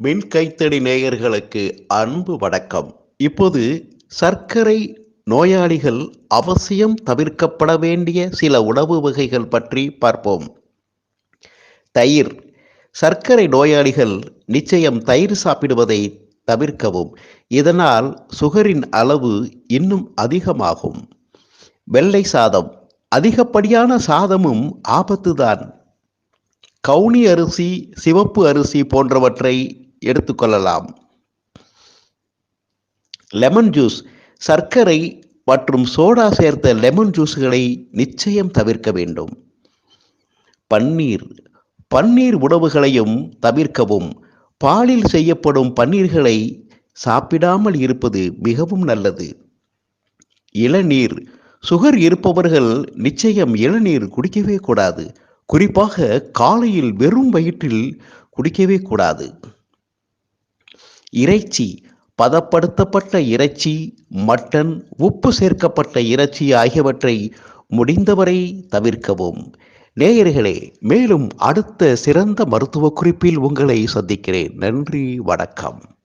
மின் கைத்தடி நேயர்களுக்கு அன்பு வணக்கம். இப்போது சர்க்கரை நோயாளிகள் அவசியம் தவிர்க்கப்பட வேண்டிய சில உணவு வகைகள் பற்றி பார்ப்போம். தயிர். சர்க்கரை நோயாளிகள் நிச்சயம் தயிர் சாப்பிடுவதை தவிர்க்கவும். இதனால் சுகரின் அளவு இன்னும் அதிகமாகும். வெள்ளை சாதம். அதிகப்படியான சாதமும் ஆபத்துதான். கவுனி அரிசி, சிவப்பு அரிசி போன்றவற்றை எடுத்துக்கொள்ளலாம். Lemon juice. சர்க்கரை மற்றும் சோடா சேர்த்த லெமன் ஜூஸ்களை நிச்சயம் தவிர்க்க வேண்டும். பன்னீர் உணவுகளையும் தவிர்க்கவும். பாலில் செய்யப்படும் பன்னீர்களை சாப்பிடாமல் இருப்பது மிகவும் நல்லது. இளநீர். சுகர் இருப்பவர்கள் நிச்சயம் இளநீர் குடிக்கவே கூடாது. குறிப்பாக காலையில் வெறும் வயிற்றில் குடிக்கவே கூடாது. இறைச்சி. பதப்படுத்தப்பட்ட இறைச்சி, மட்டன், உப்பு சேர்க்கப்பட்ட இறைச்சி ஆகியவற்றை முடிந்தவரை தவிர்க்கவும். நேயர்களே, மேலும் அடுத்த சிறந்த மருத்துவ குறிப்பில் உங்களை சந்திக்கிறேன். நன்றி, வணக்கம்.